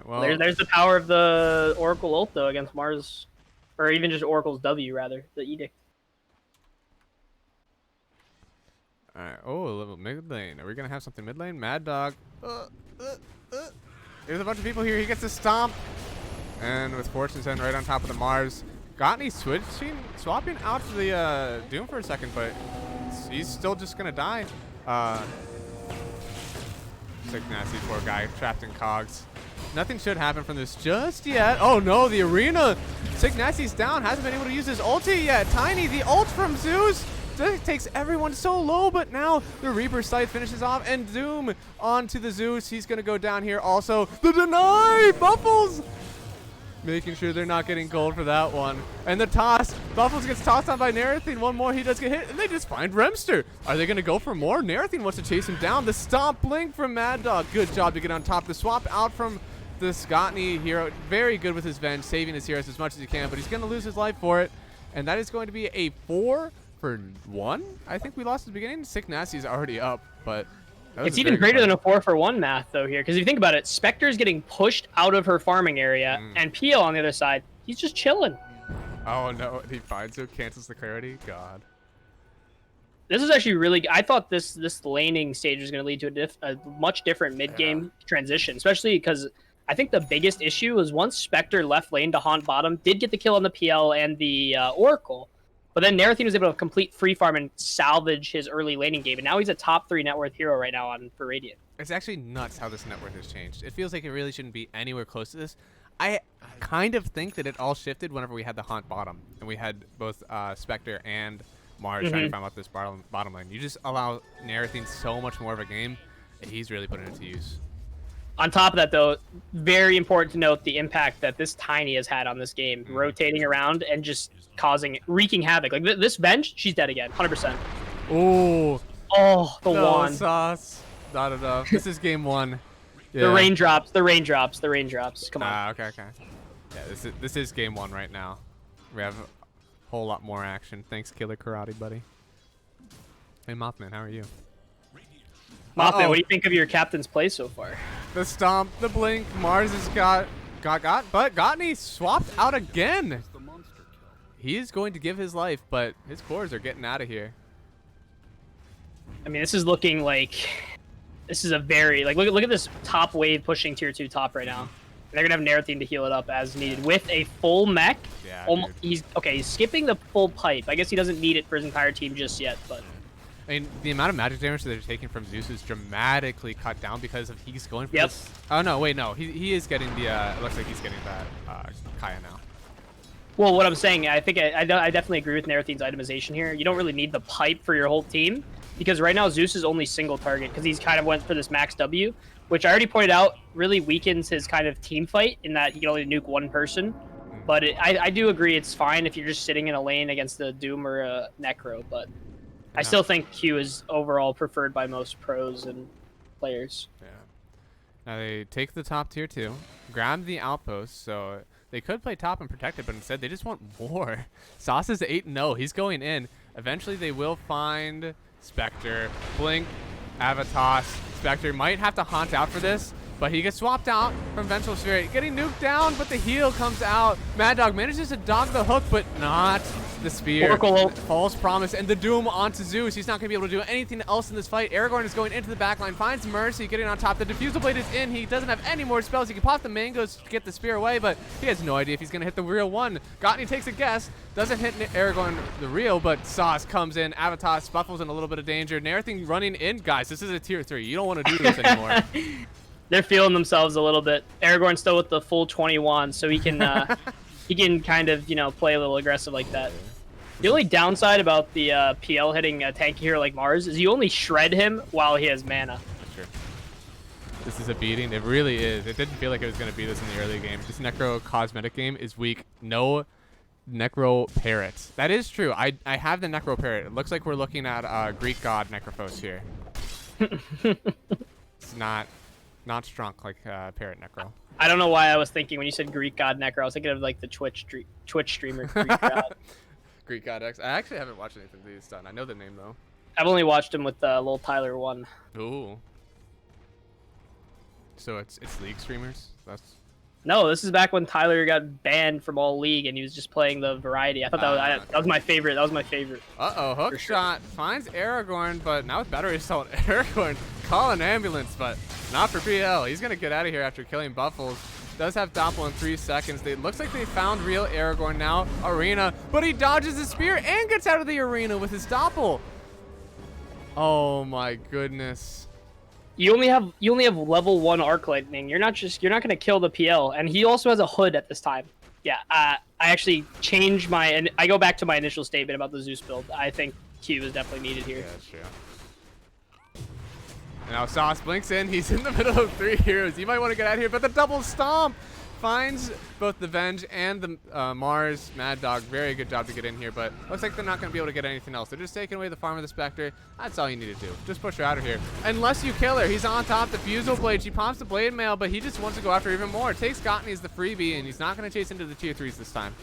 Well,
there's the power of the Oracle ult though against Mars, or even just Oracle's W rather, the Edict.
All right. Oh, a little mid lane. Are we gonna have something mid lane? Mad Dog. There's a bunch of people here. He gets a stomp, and with Fortune's End right on top of the Mars. Gottney swapping out to the Doom for a second, but he's still just gonna die. Sick Nasty, poor guy, trapped in cogs. Nothing should happen from this just yet. Oh no, the arena. Sick Nasty's down. Hasn't been able to use his ulti yet. Tiny, the ult from Zeus. Takes everyone so low, but now the Reaper Sight finishes off, and Doom onto the Zeus. He's going to go down here also. The deny! Buffles! Making sure they're not getting gold for that one. And the toss. Buffles gets tossed on by Narathine. One more, he does get hit, and they just find Remster. Are they going to go for more? Narathine wants to chase him down. The stomp blink from Mad Dog. Good job to get on top. The swap out from the Gottney hero. Very good with his Venge, saving his heroes as much as he can, but he's going to lose his life for it. And that is going to be a 4-for-1. I think we lost at the beginning. Sick Nasty is already up, but
it's even greater than a 4-for-1 math though here, because if you think about it, Spectre's getting pushed out of her farming area, and PL on the other side, he's just chilling.
Oh no, he finds her, cancels the clarity. God.
This is actually really. I thought this laning stage was going to lead to a much different mid game transition, especially because I think the biggest issue was once Spectre left lane to haunt bottom, did get the kill on the PL and the Oracle. But then Narathine was able to complete free farm and salvage his early laning game, and now he's a top 3 net worth hero right now for Radiant.
It's actually nuts how this net worth has changed. It feels like it really shouldn't be anywhere close to this. I kind of think that it all shifted whenever we had the haunt bottom, and we had both Spectre and Mars trying to find out this bottom lane. You just allow Narathine so much more of a game, and he's really putting it to use.
On top of that, though, very important to note the impact that this Tiny has had on this game, rotating around and just wreaking havoc. Like this bench, she's dead again, 100%.
Oh,
the one.
Sauce. Not enough. This is game 1. Yeah.
The raindrops. Come on.
Okay. Yeah, this is game 1 right now. We have a whole lot more action. Thanks, Killer Karate, buddy. Hey, Mothman, how are you?
Mothman, what do you think of your captain's play so far?
The stomp, the blink, Mars has got, but Gottney swapped out again. He is going to give his life, but his cores are getting out of here.
I mean, this is looking like this is a very look at this top wave pushing tier 2 top right now. And they're gonna have Narathine to heal it up as needed with a full mech.
Yeah,
he's skipping the full pipe. I guess he doesn't need it for his entire team just yet, but
I mean, the amount of magic damage that they're taking from Zeus is dramatically cut down because of he's going for this. Oh, no, wait, no. He is getting the, it looks like he's getting that Kaya now.
Well, what I'm saying, I think I definitely agree with Narathine's itemization here. You don't really need the pipe for your whole team because right now Zeus is only single target because he's kind of went for this max W, which I already pointed out really weakens his kind of team fight in that he can only nuke one person. But I do agree it's fine if you're just sitting in a lane against a Doom or a Necro, but I still think Q is overall preferred by most pros and players.
Yeah. Now they take the top tier 2, grab the outpost, so they could play top and protect it, but instead they just want more. Sauce is 8-0. He's going in. Eventually they will find Spectre. Blink, Avatos. Spectre might have to haunt out for this, but he gets swapped out from Vengeful Spirit. Getting nuked down, but the heal comes out. Mad Dog manages to dodge the hook, but not the spear.
Oracle.
False promise, and the Doom onto Zeus. He's not going to be able to do anything else in this fight. Aragorn is going into the backline, finds Mercy, getting on top. The Diffusal Blade is in. He doesn't have any more spells. He can pop the mangoes to get the spear away, but he has no idea if he's going to hit the real one. Gottney takes a guess. Doesn't hit Aragorn the real, but Sauce comes in. Avatos, Buffalo's in a little bit of danger. Narathin running in. Guys, this is a tier 3. You don't want to do this anymore.
They're feeling themselves a little bit. Aragorn's still with the full 21, so he can he can kind of, you know, play a little aggressive like that. The only downside about the PL hitting a tanky hero like Mars is you only shred him while he has mana.
Sure. This is a beating. It really is. It didn't feel like it was going to be this in the early game. This Necro cosmetic game is weak. No Necro Parrot. That is true. I have the Necro Parrot. It looks like we're looking at Greek god Necrophos here. It's not strong like Parrot Necro.
I don't know why I was thinking when you said Greek god Necro. I was thinking of like the Twitch streamer Greek god.
Greek God X. I actually haven't watched anything that he's done. I know the name though.
I've only watched him with little Tyler 1.
Ooh. So it's league streamers. That's.
No, this is back when Tyler got banned from all league and he was just playing the variety. I thought that was my favorite. That was my favorite.
Uh-oh, hook shot finds Aragorn, but now with battery assault, Aragorn call an ambulance, but not for PL. He's gonna get out of here after killing Buffles. Does have Doppel in 3 seconds. It looks like they found real Aragorn now. Arena, but he dodges the spear and gets out of the arena with his Doppel. Oh my goodness.
You only have level 1 arc lightning. You're not gonna kill the PL, and he also has a hood at this time. Yeah, I actually changed my. I go back to my initial statement about the Zeus build. I think Q is definitely needed here.
Yeah, that's true. Now Sauce blinks in. He's in the middle of 3 heroes. You might want to get out of here, but the double stomp finds both the Venge and the Mars. Mad Dog, very good job to get in here, but looks like they're not going to be able to get anything else. They're just taking away the farm of the Spectre. That's all you need to do. Just push her out of here. Unless you kill her. He's on top. The Fusel Blade. She pops the Blade Mail, but he just wants to go after even more. Takes Gottney as the freebie, and he's not going to chase into the tier 3s this time.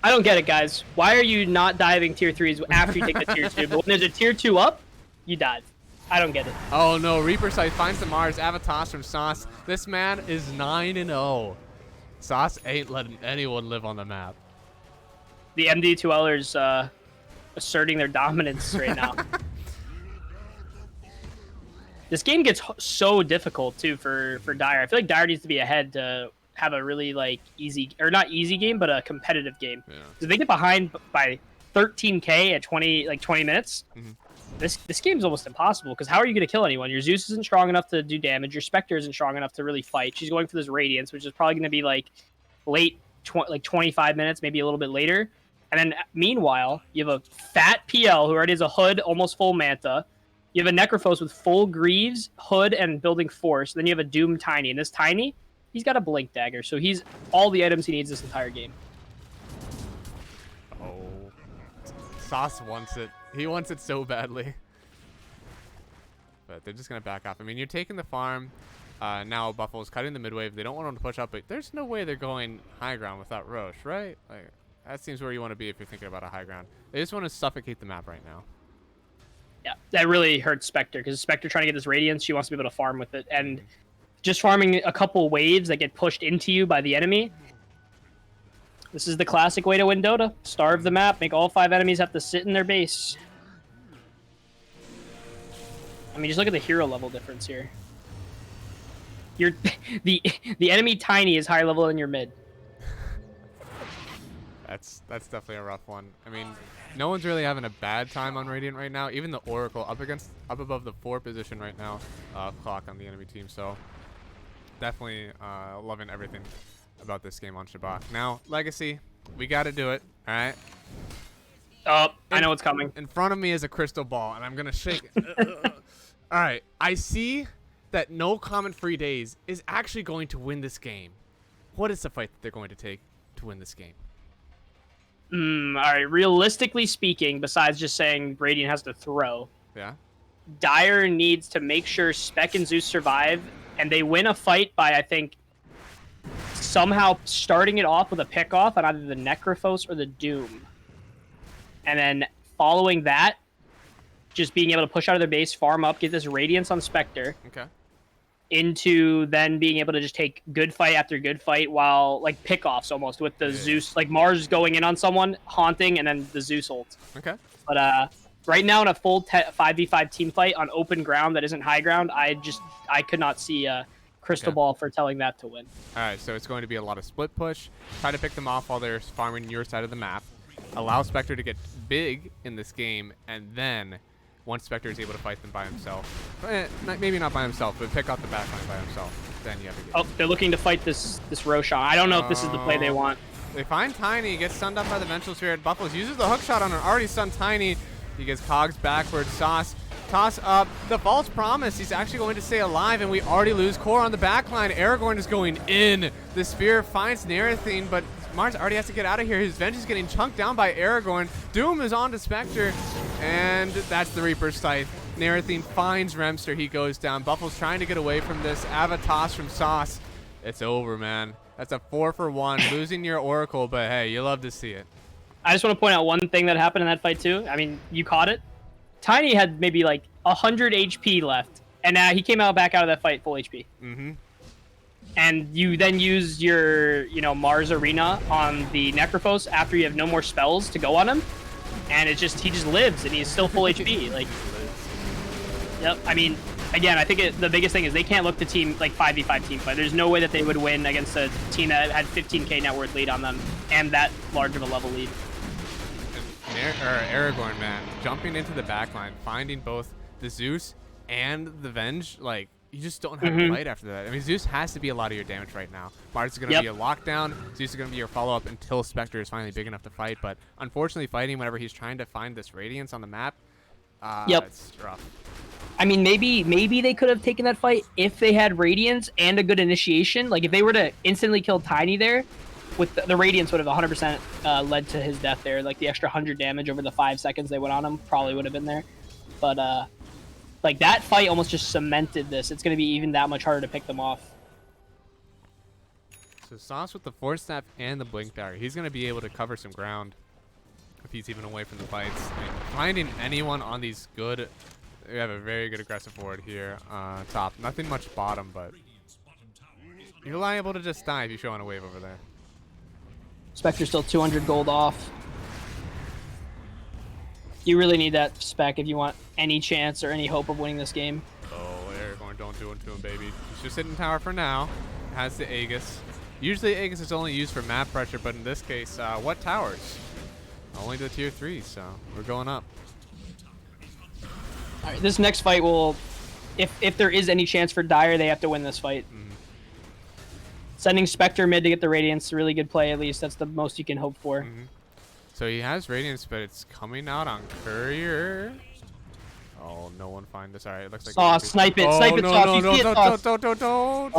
I don't get it, guys. Why are you not diving tier 3s after you take the tier 2? But when there's a tier 2 up, you dive. I don't get it.
Oh no, Reaper Sight finds the Mars. Avatos from Sauce. This man is 9-0. Sauce ain't letting anyone live on the map.
The RD2Lers asserting their dominance right now. This game gets so difficult too for Dire. I feel like Dire needs to be ahead to have a really like easy, or not easy game, but a competitive game. Yeah. If they get behind by 13k at 20 minutes, this game's almost impossible, because how are you going to kill anyone? Your Zeus isn't strong enough to do damage. Your Spectre isn't strong enough to really fight. She's going for this Radiance, which is probably going to be like late, like 25 minutes, maybe a little bit later. And then meanwhile, you have a fat PL who already has a hood, almost full Manta. You have a Necrophos with full Greaves, hood, and building force. Then you have a Doom Tiny. And this Tiny, he's got a Blink Dagger. So he's all the items he needs this entire game.
Oh. Sauce wants it. He wants it so badly. But they're just going to back off. I mean, you're taking the farm. Now Buffalo's cutting the mid wave. They don't want him to push up, but there's no way they're going high ground without Roche, right? Like, that seems where you want to be if you're thinking about a high ground. They just want to suffocate the map right now.
Yeah, that really hurts Spectre, because Spectre trying to get this Radiance, she wants to be able to farm with it. And just farming a couple waves that get pushed into you by the enemy. This is the classic way to win Dota. Starve the map, make all 5 enemies have to sit in their base. I mean, just look at the hero level difference here. The enemy Tiny is higher level than your mid.
That's definitely a rough one. I mean, no one's really having a bad time on Radiant right now. Even the Oracle up above the 4 position right now, clock on the enemy team. So definitely loving everything about this game on Shebak. Now, Legacy, we got to do it. All right.
Oh, I know what's coming.
In front of me is a crystal ball, and I'm gonna shake it. All right. I see that No Comment Free Days is actually going to win this game. What is the fight that they're going to take to win this game?
All right. Realistically speaking, besides just saying Radiant has to throw,
Yeah.
Dire needs to make sure Spec and Zeus survive, and they win a fight by, I think, somehow starting it off with a pick-off on either the Necrophos or the Doom. And then following that, just being able to push out of their base, farm up, get this Radiance on Spectre.
Okay.
Into then being able to just take good fight after good fight while, like, pick-offs almost with the Zeus. Like, Mars going in on someone, haunting, and then the Zeus ult.
Okay.
But right now in a full 5v5 team fight on open ground that isn't high ground, I could not see a crystal ball for telling that to win.
All right, so it's going to be a lot of split push. Try to pick them off while they're farming your side of the map. Allow Spectre to get big in this game, and then once Spectre is able to fight them by himself, maybe not by himself, but pick out the backline by himself, then you have to get.
Oh, they're looking to fight this Roshan. I don't know if this is the play they want.
They find Tiny, gets stunned up by the Vengeful Spirit. Buffaloes uses the hook shot on an already stunned Tiny. He gets Cogs backwards. Sauce toss up the false promise. He's actually going to stay alive, and we already lose core on the backline. Aragorn is going in. The spear finds Narathine, but Mars already has to get out of here. His Venge is getting chunked down by Aragorn. Doom is on to Spectre, and that's the Reaper's Scythe. Narathine finds Remster. He goes down. Buffalo's trying to get away from this. Avatos from Sauce. It's over, man. That's a 4-for-1. Losing your Oracle, but hey, you love to see it.
I just want to point out one thing that happened in that fight, too. I mean, you caught it. Tiny had maybe like 100 HP left, and now he came back out of that fight full HP.
Mm-hmm.
And you then use your, Mars Arena on the Necrophos after you have no more spells to go on him, and he just lives, and he's still full HP. Like, yep. I mean, again, I think the biggest thing is they can't look to team like 5v5 team fight. There's no way that they would win against a team that had 15k net worth lead on them and that large of a level lead.
Aragorn, man, jumping into the backline, finding both the Zeus and the Venge, like, you just don't have a fight after that. I mean, Zeus has to be a lot of your damage right now. Mars is going to be a lockdown. Zeus is going to be your follow-up until Spectre is finally big enough to fight. But unfortunately, fighting whenever he's trying to find this Radiance on the map, it's rough.
I mean, maybe they could have taken that fight if they had Radiance and a good initiation. Like, if they were to instantly kill Tiny there, with the Radiance would have 100% led to his death there. Like, the extra 100 damage over the 5 seconds they went on him probably would have been there. But, like, that fight almost just cemented this. It's going to be even that much harder to pick them off.
So Sauce with the Force Snap and the Blink Dagger. He's going to be able to cover some ground if he's even away from the fights. I mean, finding anyone on these good... We have a very good aggressive board here. Top. Nothing much bottom, but... You're liable to just die if you show on a wave over there.
Spectre's still 200 gold off. You really need that Spec if you want any chance or any hope of winning this game.
Oh, Aragorn, don't do it to him, baby. He's just sitting tower for now. Has the Aegis. Usually Aegis is only used for map pressure, but in this case, what towers? Only the tier 3, so we're going up.
All right, this next fight will, if there is any chance for Dire, they have to win this fight. Sending Spectre mid to get the Radiance, a really good play at least. That's the most you can hope for.
So he has Radiance, but it's coming out on Courier. Oh, no one find this. All right, it looks like...
Sauce, snipe it, snipe it, Sauce.
Don't.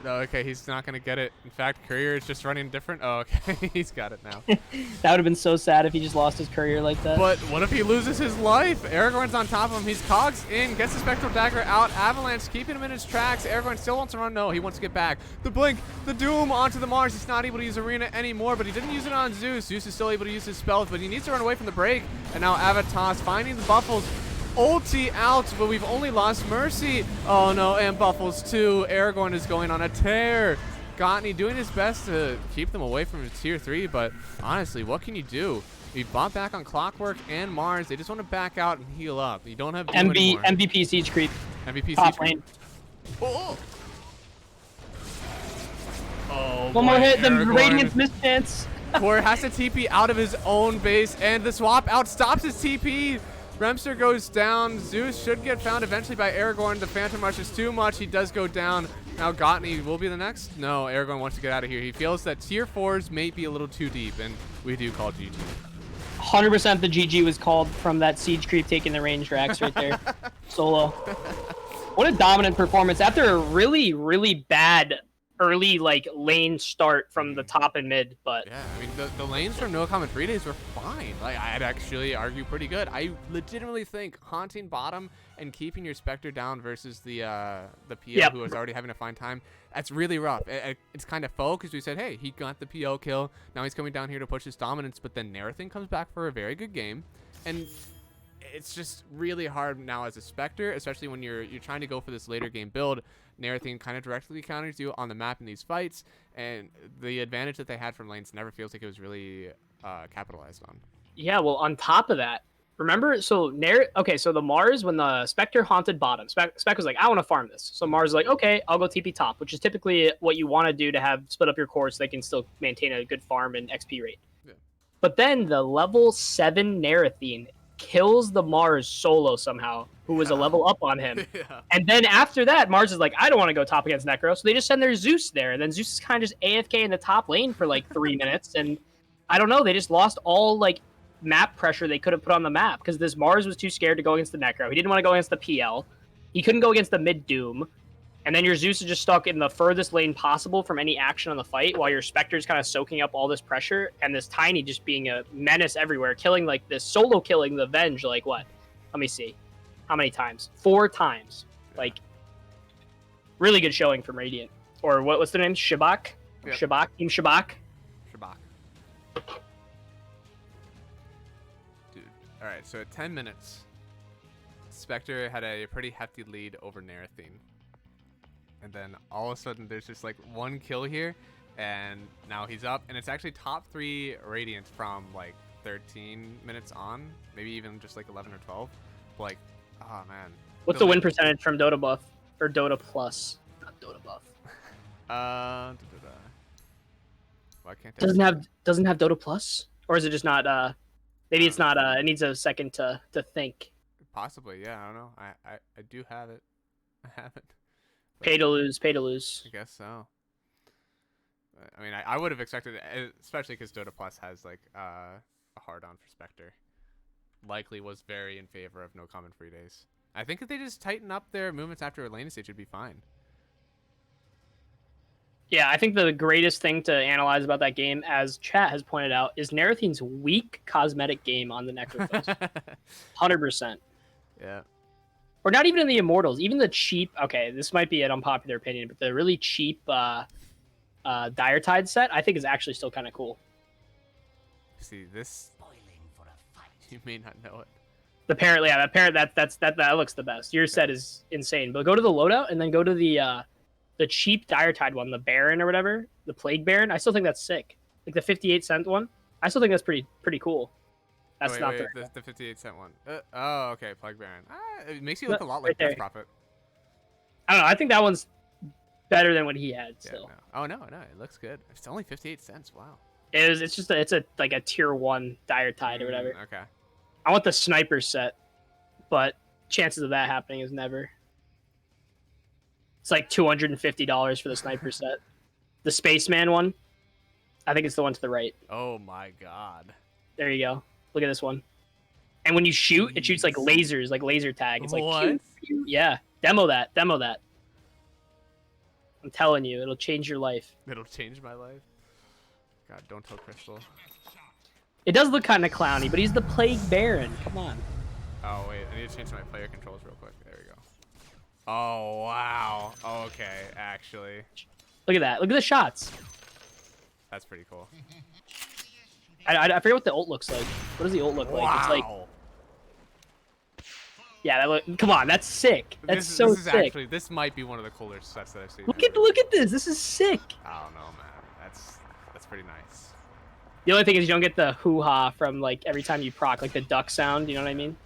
No, okay, he's not going to get it. In fact, Courier is just running different. Oh, okay, he's got it now.
That would have been so sad if he just lost his Courier like that.
But what if he loses his life? Aragorn's on top of him. He's Cogs in, gets the Spectral Dagger out. Avalanche keeping him in his tracks. Aragorn still wants to run. No, he wants to get back. The Blink, the Doom onto the Mars. He's not able to use Arena anymore, but he didn't use it on Zeus. Zeus is still able to use his spells, but he needs to run away from the break. And now Avatos finding the Buffles. Ulti out, but we've only lost Mercy. Oh no, and Buffles too. Aragorn is going on a tear. Gottney doing his best to keep them away from tier 3, but honestly, what can you do? We bought back on Clockwork and Mars. They just want to back out and heal up. You don't have Doom anymore.
MVP siege creep.
MVP
top
siege creep.
lane.
Oh,
One more hit, the
Aragorn.
Radiance mischance.
Core has to TP out of his own base, and the swap out stops his TP. Remster goes down. Zeus should get found eventually by Aragorn. The Phantom Rush is too much. He does go down. Now Gottney will be the next. No, Aragorn wants to get out of here. He feels that tier 4s may be a little too deep, and we do call GG.
100% the GG was called from that siege creep taking the range racks right there. Solo. What a dominant performance after a really, really bad early like lane start from the top and mid. But
yeah, I mean the lanes from No Common Free Days were fine. Like I'd actually argue pretty good. I legitimately think haunting bottom and keeping your Spectre down versus the PO who is already having a fine time, that's really rough. It's kind of faux because we said, hey, he got the PO kill. Now he's coming down here to push his dominance, but then Narathin comes back for a very good game, and it's just really hard now as a Spectre, especially when you're trying to go for this later game build. Narathin kind of directly counters you on the map in these fights, and the advantage that they had from lanes never feels like it was really capitalized on. Yeah, well, on top of that, remember, so the Mars, when the Spectre haunted bottom, Spec was like, I want to farm this. So Mars is like, okay, I'll go TP top, which is typically what you want to do to have split up your core so they can still maintain a good farm and XP rate. Yeah. But then the level 7 Narathin kills the Mars solo somehow, who was a level up on him. Yeah. And then after that, Mars is like, I don't want to go top against Necro. So they just send their Zeus there. And then Zeus is kind of just AFK in the top lane for like 3 minutes. And I don't know, they just lost all like map pressure they could have put on the map because this Mars was too scared to go against the Necro. He didn't want to go against the PL. He couldn't go against the mid Doom. And then your Zeus is just stuck in the furthest lane possible from any action on the fight while your Spectre's kind of soaking up all this pressure and this Tiny just being a menace everywhere, killing like this solo killing the Venge like what? Let me see. How many times? 4 times. Yeah. Like really good showing from Radiant. Or what's their name? Shebak? Yep. Shebak? Team Shebak? Shebak. Dude. Alright, so at 10 minutes, Spectre had a pretty hefty lead over Narathin. And then all of a sudden there's just like 1 kill here, and now he's up, and it's actually top 3 Radiant from like 13 minutes on, maybe even just like 11 or 12. Like, oh man.
What's the win percentage from Dota buff or Dota plus? Not Dota buff.
Why can't
doesn't have Dota plus, or is it just not? Maybe it's not. It needs a second to think.
Possibly, yeah. I don't know. I do have it. I have it.
Pay to lose. Pay to lose.
I guess so. I mean, I would have expected it, especially because Dota Plus has like a hard-on for Spectre. Likely was very in favor of No Common Free Days. I think if they just tighten up their movements after a lane stage, would be fine.
Yeah, I think the greatest thing to analyze about that game, as chat has pointed out, is Narathin's weak cosmetic game on the Necrophos. 100%.
Yeah.
Or not even in the Immortals, even the cheap, okay, this might be an unpopular opinion, but the really cheap Dire Tide set, I think is actually still kind of cool.
See, this, you may not know it.
The parent, yeah, that looks the best. Your set is insane, but go to the loadout and then go to the cheap Dire Tide one, the Baron or whatever, the Plague Baron. I still think that's sick. Like the 58-cent one. I still think that's pretty cool. That's
the 58-cent one. Oh, okay, Plague Baron. It makes you look a lot like Death Prophet.
I don't know. I think that one's better than what he had. Still.
Yeah, no. Oh no, it looks good. It's only 58 cents. Wow.
It's like a tier 1 Dire Tide or whatever.
Okay.
I want the sniper set, but chances of that happening is never. It's like $250 for the sniper set. The Spaceman one, I think it's the one to the right.
Oh my god.
There you go. Look at this one. And when you shoot, it shoots like lasers, like laser tag. It's like,
what?
Pew, pew. Yeah. Demo that. I'm telling you, it'll change your life.
It'll change my life? God, don't tell Crystal.
It does look kind of clowny, but he's the Plague Baron. Come on.
Oh, wait. I need to change my player controls real quick. There we go. Oh, wow. Okay, actually.
Look at that. Look at the shots.
That's pretty cool.
I forget what the ult looks like. What does the ult look like?
Wow.
It's like... Yeah, come on, that's sick. That's so sick.
This might be one of the cooler sets that I've seen.
Look at this. This is sick.
I don't know, man. That's pretty nice.
The only thing is you don't get the hoo-ha from like every time you proc, like the duck sound. You know what I mean?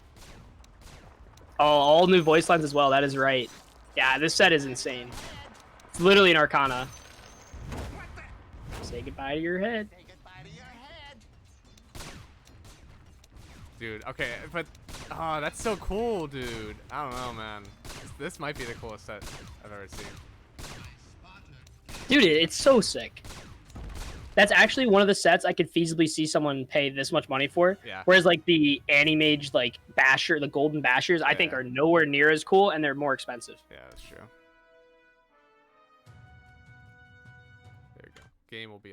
Oh, all new voice lines as well. That is right. Yeah, this set is insane. It's literally an Arcana. Say goodbye to your head.
Dude, okay, but oh, that's so cool, dude. I don't know, man. This might be the coolest set I've ever seen.
Dude, it's so sick. That's actually one of the sets I could feasibly see someone pay this much money for.
Yeah.
Whereas like the Animage like Basher, the Golden Bashers, I think are nowhere near as cool and they're more expensive.
Yeah, that's true. There you go. Game will be